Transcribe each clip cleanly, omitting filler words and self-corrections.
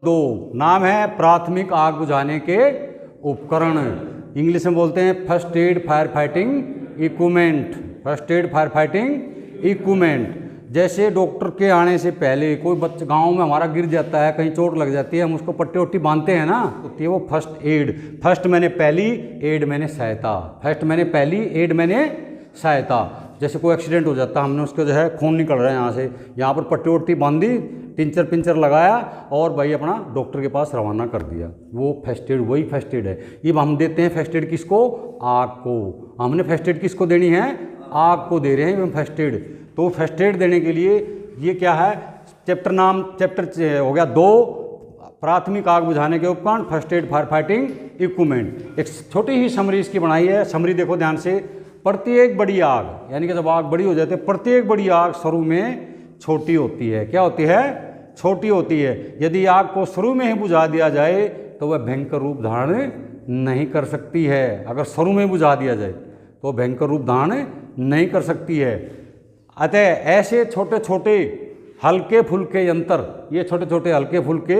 दो नाम है प्राथमिक आग बुझाने के उपकरण। इंग्लिश में बोलते हैं first aid fire fighting equipment. First aid fire fighting equipment. जैसे डॉक्टर के आने से पहले कोई बच्चा गांव में हमारा गिर जाता है, कहीं चोट लग जाती है, हम उसको पट्टी वट्टी बांधते हैं ना, होती है वो फर्स्ट एड। फर्स्ट मैंने पहली, एड मैंने सहायता। फर्स्ट मैंने पहली, एड मैंने सहायता। जैसे कोई एक्सीडेंट हो जाता है, हमने उसको जो है खून निकल रहा है यहाँ से, यहाँ पर पट्टी वट्टी बांधी, टिंचर पिंचर लगाया और भाई अपना डॉक्टर के पास रवाना कर दिया। वो फर्स्ट एड, वही फर्स्ट एड है। ये हम देते हैं फर्स्ट एड किसको? आग को। हमने फर्स्ट एड किसको देनी है? आग को दे रहे हैं फर्स्ट एड। तो फर्स्ट एड देने के लिए ये क्या है? चैप्टर नाम, चैप्टर हो गया 2, प्राथमिक आग बुझाने के उपकरण, first aid fire fighting equipment. एक छोटी ही समरी इसकी बनाई है। समरी देखो ध्यान से। प्रत्येक बड़ी आग, यानी कि जब आग बड़ी हो जाती है, प्रत्येक बड़ी आग शुरू में छोटी होती है। क्या होती है? छोटी होती है। यदि आग को शुरू में ही बुझा दिया जाए तो वह भयंकर रूप धारण नहीं कर सकती है। अगर शुरू में बुझा दिया जाए तो भयंकर रूप धारण नहीं कर सकती है। अतः ऐसे छोटे छोटे हल्के फुल्के यंत्र, ये छोटे छोटे हल्के फुल्के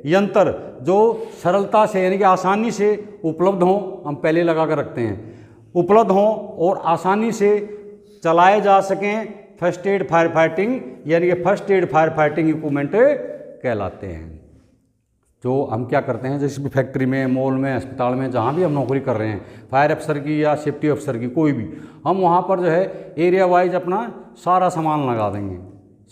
यंत्र जो सरलता से यानी कि आसानी से उपलब्ध हों, हम पहले लगा कर रखते हैं, उपलब्ध हों और आसानी से चलाए जा सकें, फर्स्ट एड फायर फाइटिंग यानी कि first aid fire fighting equipment कहलाते हैं। जो हम क्या करते हैं, जैसे भी फैक्ट्री में, मॉल में, अस्पताल में, जहाँ भी हम नौकरी कर रहे हैं, फायर अफसर की या सेफ्टी अफसर की, कोई भी, हम वहाँ पर जो है एरिया वाइज अपना सारा सामान लगा देंगे।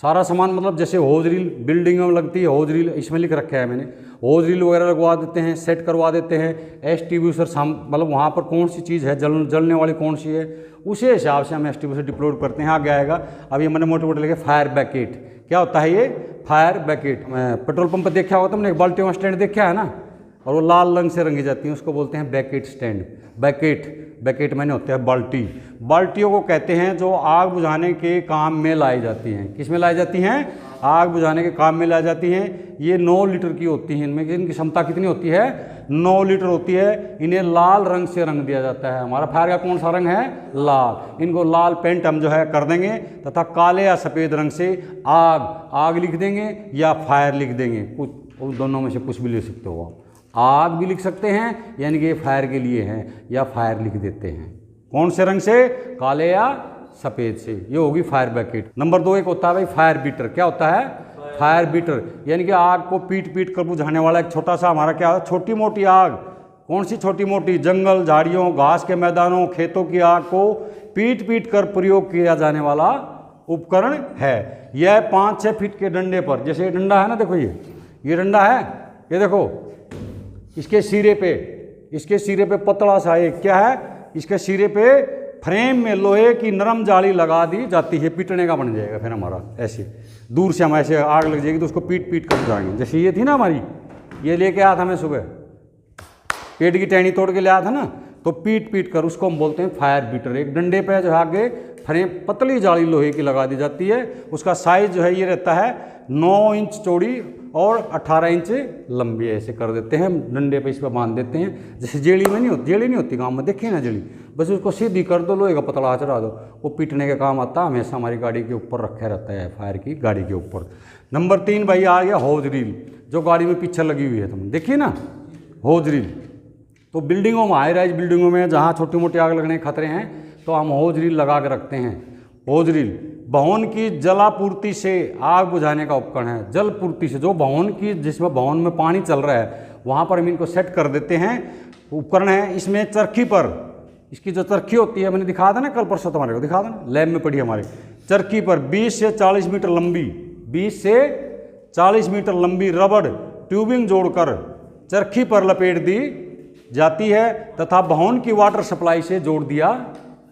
सारा सामान मतलब जैसे होज रील बिल्डिंग में लगती है, होज रील इसमें लिख रखा है मैंने, होज रील वगैरह लगवा देते हैं, सेट करवा देते हैं। एक्सटिंग्विशर मतलब वहाँ पर कौन सी चीज़ है, जलने वाली कौन सी है, उसी हिसाब से हम एक्सटिंग्विशर डिप्लॉय करते हैं। आगे आएगा, अभी मैंने मोटे मोटे लिखे फायर बैकेट। क्या होता है ये? Fire baked. पेट्रोल पंप पर देखा होगा तुमने, एक बाल्टियों का स्टैंड देखा है ना, और वो लाल रंग से रंगी जाती है, उसको बोलते हैं बैकेट स्टैंड। बैकेट मैंने होता है बाल्टी। बाल्टियों को कहते हैं जो आग बुझाने के काम में लाई जाती हैं। किस में लाई जाती हैं? आग बुझाने के काम में लाई जाती हैं। ये 9 लीटर की होती हैं। इनमें इनकी क्षमता कितनी होती है? 9 लीटर होती है। इन्हें लाल रंग से रंग दिया जाता है। हमारा फायर का कौन सा रंग है? लाल। इनको लाल पेंट हम जो है कर देंगे तथा काले या सफ़ेद रंग से आग लिख देंगे या फायर लिख देंगे। कुछ उन दोनों में से कुछ भी ले सकते हो आप। आग भी लिख सकते हैं यानी कि फायर के लिए हैं, या फायर लिख देते हैं। कौन से रंग से? काले या सफ़ेद से। ये होगी फायर बैकेट। नंबर 2 एक होता है भाई फायर बीटर। क्या होता है? फायर बीटर यानी कि आग को पीट कर बुझाने वाला एक छोटा सा हमारा क्या है, छोटी मोटी आग। कौन सी छोटी मोटी? जंगल झाड़ियों घास के मैदानों खेतों की आग को पीट कर प्रयोग किया जाने वाला उपकरण है। यह 5-6 फीट के डंडे पर, जैसे ये डंडा है ना, देखो ये डंडा है, ये देखो इसके सिरे पे पतला सा एक क्या है, इसके सिरे पे फ्रेम में लोहे की नरम जाली लगा दी जाती है। पीटने का बन जाएगा फिर हमारा। ऐसे दूर से हम ऐसे आग लग जाएगी तो उसको पीट कर जाएंगे। जैसे ये थी ना हमारी, ये लेके आया था मैं सुबह, पेड़ की टहनी तोड़ के ले आया था ना, तो पीट कर उसको हम बोलते हैं फायर बीटर। एक डंडे पे जो है आगे फ्रेम पतली जाली लोहे की लगा दी जाती है। उसका साइज जो है ये रहता है 9 इंच चौड़ी और 18 इंच लंबी। ऐसे कर देते हैं डंडे पे, इस पर बांध देते हैं। जैसे जेड़ी में नहीं होती, जेड़ी नहीं होती गांव में, देखिए ना जेड़ी, बस उसको सीधी कर दो, लोहे का पतला चढ़ा दो, वो पीटने के काम आता है। हमेशा हमारी गाड़ी के ऊपर रखा रहता है, फायर की गाड़ी के ऊपर। नंबर 3 भाई आ गया होज रील, जो गाड़ी में पीछे लगी हुई है, तुम देखिए ना होज रील। तो बिल्डिंगों में, हाई राइज बिल्डिंगों में जहाँ छोटी मोटी आग लगने के खतरे हैं, तो हम होज रील लगा के रखते हैं। होज रील भवन की जलापूर्ति से आग बुझाने का उपकरण है। जलपूर्ति से, जो भवन की, जिसमें भवन में पानी चल रहा है, वहाँ पर हम इनको सेट कर देते हैं। उपकरण है। इसमें चरखी पर, इसकी जो चरखी होती है, मैंने दिखाया था ना कल परसों, तुम्हारे को दिखा था ना, लैब में पड़ी हमारे। चरखी पर 20 से 40 मीटर लंबी, 20 से 40 मीटर लंबी रबड़ ट्यूबिंग जोड़कर चरखी पर लपेट दी जाती है तथा भवन की वाटर सप्लाई से जोड़ दिया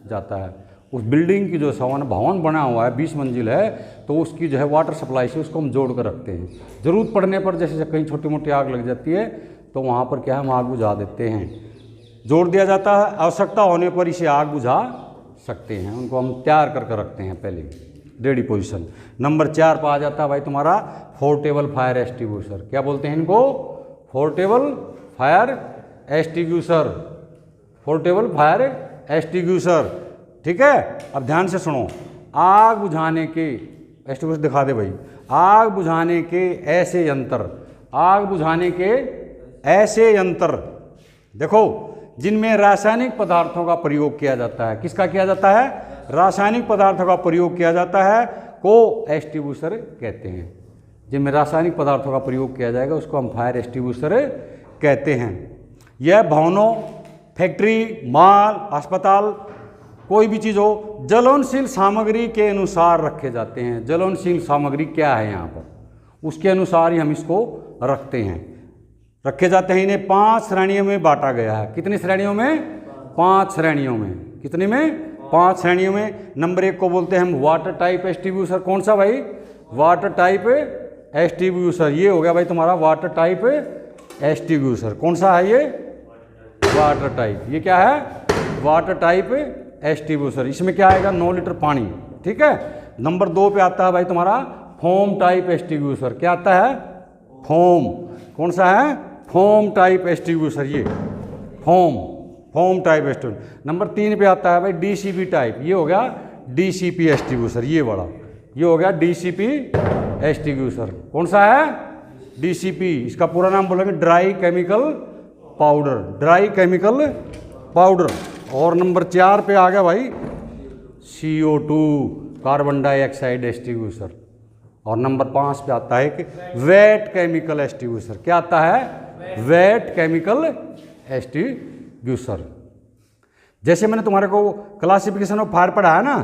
जाता है। उस बिल्डिंग की जो भवन बना हुआ है 20 मंजिल है, तो उसकी जो है वाटर सप्लाई से उसको हम जोड़ कर रखते हैं। ज़रूरत पड़ने पर जैसे कहीं छोटी मोटी आग लग जाती है तो वहाँ पर क्या है, हम आग बुझा देते हैं, जोड़ दिया जाता है। आवश्यकता होने पर इसे आग बुझा सकते हैं। उनको हम तैयार करके रखते हैं पहले, रेडी पोजीशन। नंबर 4 पर आ जाता है भाई तुम्हारा पोर्टेबल फायर एक्सटिंग्विशर। क्या बोलते हैं इनको? Portable fire extinguisher. Portable fire extinguisher, ठीक है। अब ध्यान से सुनो। आग बुझाने के एक्सटिंग्विशर दिखा दे भाई। आग बुझाने के ऐसे यंत्र आग बुझाने के ऐसे यंत्र, देखो, जिनमें रासायनिक पदार्थों का प्रयोग किया जाता है। किसका किया जाता है? रासायनिक पदार्थों का प्रयोग किया जाता है, को एक्सटिंग्विशर कहते हैं। जिनमें रासायनिक पदार्थों का प्रयोग किया जाएगा उसको हम फायर एक्सटिंग्विशर कहते हैं। यह भवनों, फैक्ट्री, माल, अस्पताल, कोई भी चीज़ हो, ज्वलनशील सामग्री के अनुसार रखे जाते हैं। ज्वलनशील सामग्री क्या है यहाँ पर, उसके अनुसार ही हम इसको रखते हैं, रखे जाते हैं। इन्हें 5 श्रेणियों में बांटा गया है। कितनी श्रेणियों में? 5 श्रेणियों में। कितनी में? 5 श्रेणियों में। नंबर 1 को बोलते हैं हम वाटर टाइप एक्सटिंग्विशर। कौन सा भाई? Water type extinguisher. ये हो गया भाई तुम्हारा वाटर टाइप एक्सटिंग्विशर। कौन सा है ये? Water type. ये क्या है? Water type extinguisher. इसमें क्या आएगा? 9 लीटर पानी। ठीक है। नंबर 2 पे आता है भाई तुम्हारा फोम टाइप एक्सटिंग्विशर। क्या आता है? फोम। कौन सा है? Foam type extinguisher. ये फोम टाइप एक्सटिंग्विशर। नंबर 3 पे आता है भाई डीसीपी टाइप। ये हो गया डीसीपी एक्सटिंग्विशर। ये बड़ा, ये हो गया डीसीपी एक्सटिंग्विशर। कौन सा है? डीसीपी। इसका पूरा नाम बोलेंगे dry chemical powder. Dry chemical powder. और नंबर 4 पे आ गया भाई CO2 कार्बन डाइऑक्साइड एक्सटिंग्विशर। और नंबर 5 पे आता है कि वेट केमिकल एक्सटिंग्विशर। क्या आता है? Wait chemical extinguisher. जैसे मैंने तुम्हारे को क्लासिफिकेशन ऑफ फायर पढ़ा है ना,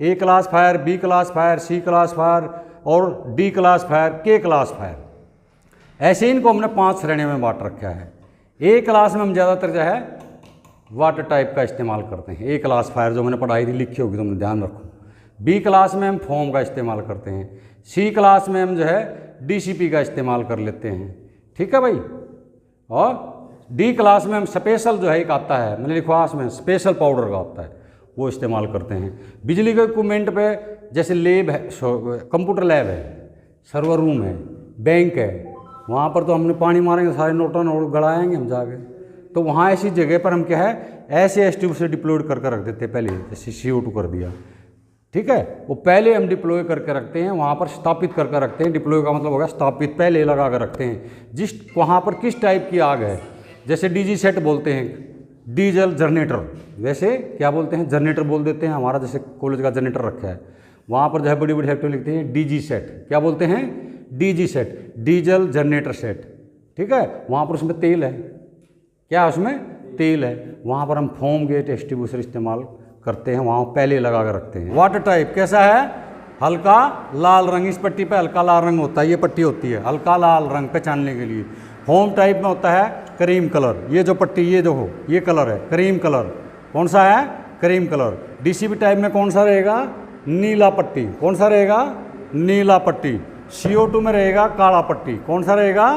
A class fire, B class fire, C class fire और D class fire, K class fire, ऐसे इनको हमने 5 श्रेणियों में बांट रखा है। A क्लास में हम ज़्यादातर जो है वाटर टाइप का इस्तेमाल करते हैं। A क्लास फायर जो मैंने पढ़ाई थी लिखी होगी, तुमने ध्यान रखो। B क्लास में हम फोम का इस्तेमाल करते हैं। C क्लास में हम जो है DCP का इस्तेमाल कर लेते हैं। ठीक है भाई। और D क्लास में हम स्पेशल जो है एक आता है, मैंने लिखा उसमें स्पेशल पाउडर का होता है, वो इस्तेमाल करते हैं। बिजली के इक्विपमेंट पे जैसे लैब है, कंप्यूटर लैब है, सर्वर रूम है, बैंक है, वहाँ पर तो हमने पानी मारेंगे, सारे नोटों नोट गड़ाएंगे हम जाके। तो वहाँ ऐसी जगह पर हम क्या है ऐसे एक्सटिंग्विशर डिप्लॉय करके रख देते हैं पहले, जैसे CO2 कर दिया। ठीक है, वो पहले हम डिप्लॉय करके रखते हैं, वहाँ पर स्थापित करके रखते हैं। डिप्लॉय का मतलब होगा स्थापित, पहले लगा कर रखते हैं। जिस वहाँ पर किस टाइप की आग है, जैसे DG सेट बोलते हैं, डीजल जनरेटर, वैसे क्या बोलते हैं? जनरेटर बोल देते हैं। हमारा जैसे कॉलेज का जनरेटर रखा है, वहाँ पर जो है बड़ी बड़ी फैक्ट्री लिखते हैं DG सेट। क्या बोलते हैं? DG set, diesel generator set. ठीक है, वहाँ पर उसमें तेल है। क्या उसमें? तेल है। वहाँ पर हम फोम गेट एक्सटिंग्विशर इस्तेमाल करते हैं, वहाँ पहले लगा कर रखते हैं। वाटर टाइप कैसा है? हल्का लाल रंग। इस पट्टी पे हल्का लाल रंग होता है, ये पट्टी होती है हल्का लाल रंग पहचानने के लिए। फोम टाइप में होता है क्रीम कलर। ये जो पट्टी, ये देखो, ये कलर है क्रीम कलर। कौन सा है? Cream colour. डीसीपी टाइप में कौन सा रहेगा? नीला पट्टी। कौन सा रहेगा? नीला पट्टी। CO2 में रहेगा काला पट्टी। कौन सा रहेगा?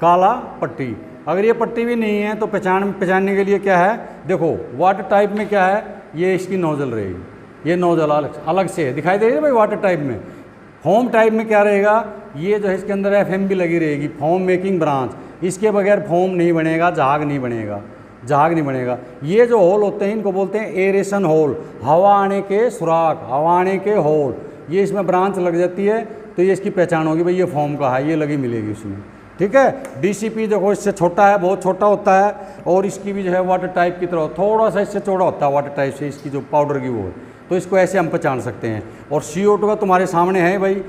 काला पट्टी। अगर ये पट्टी भी नहीं है तो पहचानने के लिए क्या है? देखो, वाटर टाइप में क्या है? ये इसकी नोजल रहेगी, ये नोजल अलग से दिखाई दे रही है भाई वाटर टाइप में। फोम टाइप में क्या रहेगा? ये जो है इसके अंदर FM भी लगी रहेगी, फोम मेकिंग ब्रांच। इसके बगैर फोम नहीं बनेगा, जहाग नहीं बनेगा, जहाग नहीं बनेगा। ये जो होल होते हैं इनको बोलते हैं एरेशन होल, हवा आने के सुराख, हवा आने के होल। ये इसमें ब्रांच लग जाती है तो ये इसकी पहचान होगी भाई ये फोम का है, ये लगी मिलेगी इसमें। ठीक है। DCP देखो इससे छोटा है, बहुत छोटा होता है, और इसकी भी जो है वाटर टाइप की तरह थोड़ा सा इससे चौड़ा होता है वाटर टाइप से, इसकी जो पाउडर की वो है, तो इसको ऐसे हम पहचान सकते हैं। और CO2 का तुम्हारे सामने है भाई,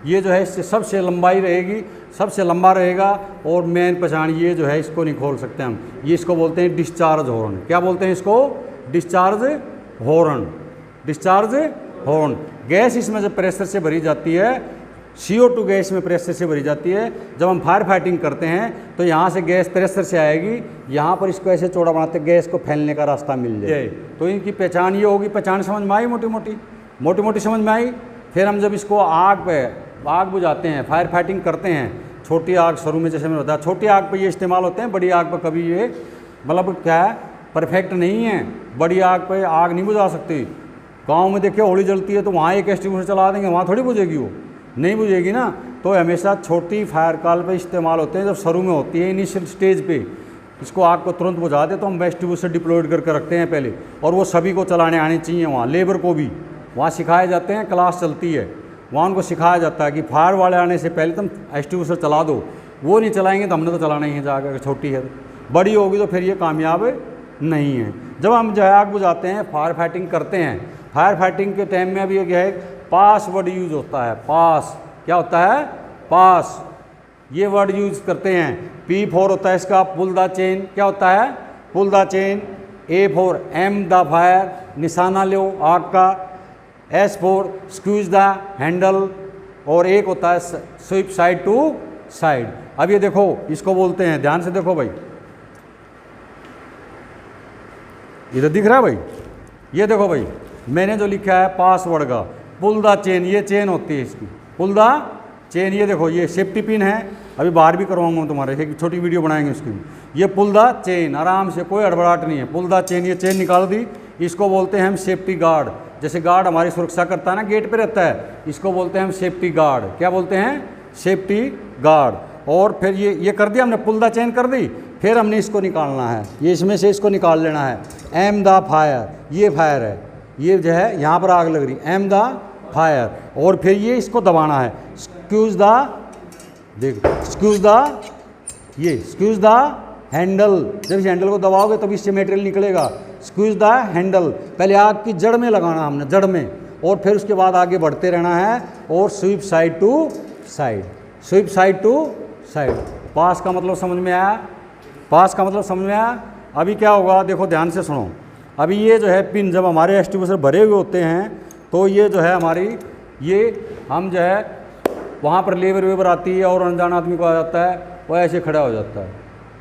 ये जो है इससे सबसे लंबाई रहेगी, सबसे लंबा रहेगा। और मेन पहचान ये जो है इसको नहीं खोल सकते हम, ये इसको बोलते हैं डिस्चार्ज हॉर्न। क्या बोलते हैं इसको? Discharge horn. Discharge horn. Gas इसमें जब प्रेशर से भरी जाती है, CO2 गैस में प्रेशर से भरी जाती है, जब हम फायर फाइटिंग करते हैं तो यहाँ से गैस प्रेशर से आएगी, यहाँ पर इसको ऐसे चौड़ा बनाते गैस को फैलने का रास्ता मिल जाए। तो इनकी पहचान ये होगी। पहचान समझ में आई? मोटी मोटी समझ में आई। फिर हम जब इसको आग बुझाते हैं, फायर फाइटिंग करते हैं, छोटी आग शुरू में जैसे मैंने बताया, छोटी आग पर ये इस्तेमाल होते हैं, बड़ी आग पर कभी ये मतलब क्या है परफेक्ट नहीं है। बड़ी आग पर आग नहीं बुझा सकती। गाँव में देखिए होली जलती है तो वहाँ एक एक्सटिंग्विशर चला देंगे, वहाँ थोड़ी बुझेगी, वो नहीं बुझेगी ना। तो हमेशा छोटी फायर कॉल पे इस्तेमाल होते हैं, जब शुरू में होती है इनिशियल स्टेज पे, इसको आग को तुरंत बुझा दे तो हम एक्सटिंग्विशर डिप्लॉयड करके रखते हैं पहले। और वो सभी को चलाने आने चाहिए, वहाँ लेबर को भी वहाँ सिखाए जाते हैं, क्लास चलती है वहाँ उनको सिखाया जाता है कि फायर वाले आने से पहले तुम एक्सटिंग्विशर चला दो। वो नहीं चलाएंगे तो हमने तो चलाना ही है जाकर, छोटी है तो। बड़ी होगी तो फिर ये कामयाब नहीं है। जब हम जो है आग बुझाते हैं, फायर फाइटिंग करते हैं, फायर फाइटिंग के टाइम में अभी क्या है, पास वर्ड यूज होता है। पास क्या होता है? पास, ये वर्ड यूज करते हैं। P4 होता है इसका पुल द चेन, क्या होता है? Pull the chain. A4 aim the fire, निशाना लो आग का। S4 स्क्यूज the handle. और एक होता है स्वीप साइड टू साइड। अब ये देखो, इसको बोलते हैं, ध्यान से देखो भाई, इधर दिख रहा है भाई, ये देखो भाई, मैंने जो लिखा है पासवर्ड का पुल द चेन, ये चेन होती है इसकी, पुल द चेन। ये देखो, ये सेफ्टी पिन है, अभी बाहर भी करवाऊंगा तुम्हारे, एक छोटी वीडियो बनाएंगे उसकी। ये पुल द चेन, आराम से, कोई हड़बड़ाहट नहीं है, पुल द चेन। ये चेन निकाल दी, इसको बोलते हैं हम सेफ्टी गार्ड। जैसे गार्ड हमारी सुरक्षा करता है ना, गेट पे रहता है, इसको बोलते हैं हम सेफ्टी गार्ड। क्या बोलते हैं? Safety guard. और फिर ये कर दिया हमने, पुल द चेन कर दी, फिर हमने इसको निकालना है, ये इसमें से इसको निकाल लेना है। एम द फायर, ये फायर है, ये जो है यहाँ पर आग लग रही, एम द फायर। और फिर ये इसको दबाना है, स्क्यूज द, देख स्क्यूज द, ये स्क्यूज द हैंडल। जब इस हैंडल को दबाओगे तब इससे मटेरियल निकलेगा। स्क्यूज द हैंडल, पहले आग की जड़ में लगाना हमने, जड़ में, और फिर उसके बाद आगे बढ़ते रहना है। और sweep side to side, sweep side to side. पास का मतलब समझ में आया? पास का मतलब समझ में आया? अभी क्या होगा, देखो ध्यान से सुनो। अभी ये जो है पिन, जब हमारे एक्सटिंग्विशर भरे हुए होते हैं तो ये जो है हमारी, ये हम जो है वहाँ पर लेबर वेबर आती है और अनजान आदमी को आ जाता है, वो ऐसे खड़ा हो जाता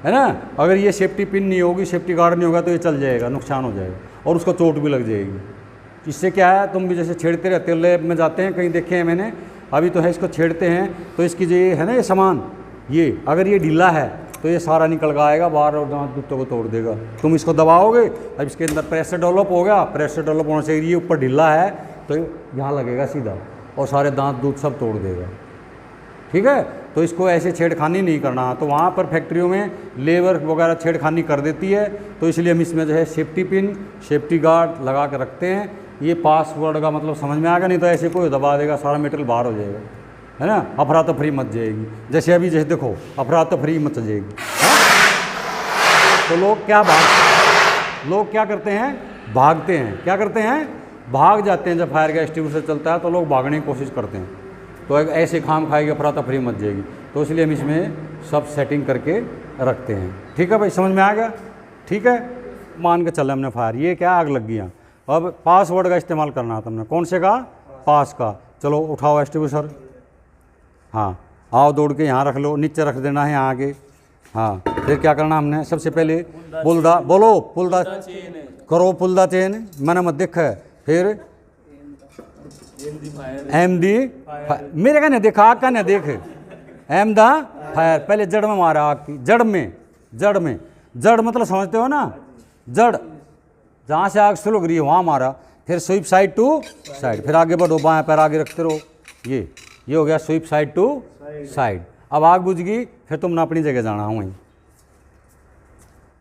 है ना। अगर ये सेफ्टी पिन नहीं होगी, सेफ्टी गार्ड नहीं होगा तो ये चल जाएगा, नुकसान हो जाएगा और उसको चोट भी लग जाएगी। इससे क्या है, तुम भी जैसे छेड़ते रहते हो, लैब में जाते हैं कहीं, देखे हैं मैंने, अभी तो है, इसको छेड़ते हैं तो इसकी जो ये है ना, ये सामान, ये अगर ये ढीला है तो ये सारा निकल कर आएगा बाहर और दांत दूतों को तोड़ देगा। तुम इसको दबाओगे, अब इसके अंदर प्रेशर डेवलप हो गया, प्रेशर डेवलप होना चाहिए, ये ऊपर ढीला है तो यहाँ लगेगा सीधा और सारे दांत दूध सब तोड़ देगा। ठीक है, तो इसको ऐसे छेड़खानी नहीं करना। तो वहाँ पर फैक्ट्रियों में लेबर वगैरह छेड़खानी कर देती है, तो इसलिए हम इसमें जो है सेफ्टी पिन, सेफ्टी गार्ड लगा कर रखते हैं। ये पासवर्ड का मतलब समझ में आएगा, नहीं तो ऐसे कोई दबा देगा, सारा मटेरियल बाहर हो जाएगा, है ना, अफरा तफरी मच जाएगी। जैसे अभी जैसे देखो, अफरा तफरी मच जाएगी। तो लोग क्या करते हैं, भागते हैं। क्या करते हैं? भाग जाते हैं। जब फायर का एक्सटिंग्विशर चलता है तो लोग भागने की कोशिश करते हैं, तो ऐसे खाम खाएगी, अफरा तफरी मच जाएगी। तो इसलिए हम इसमें सब सेटिंग करके रखते हैं। ठीक है भाई, समझ में आ गया? ठीक है, मान के चल हमने फायर, ये क्या आग लग गया। अब पासवर्ड का इस्तेमाल करना था हमने, कौन से का? पास का। चलो उठाओ एक्सटिंग्विशर, हाँ आओ, दौड़ के यहाँ रख लो, नीचे रख देना है यहाँ आगे। हाँ, फिर क्या करना हमने, सबसे पहले पुल द, बोलो पुल द, करो पुल द चेन, मैंने मत देख है। फिर एम दी, मेरे का नहीं देखा, आग का नहीं देख, एम द फायर। पहले जड़ में मारा, आग की जड़ में, जड़ में, जड़ मतलब समझते हो ना, जड़ जहाँ से आग शुरू लग रही है वहाँ मारा। फिर स्वीप साइड टू साइड, फिर आगे बढ़ो, बाएं पैर आगे रखते रहो। ये हो गया स्वीप साइड टू साइड। अब आग बुझ गई, फिर तुमने अपनी जगह जाना हो वहीं।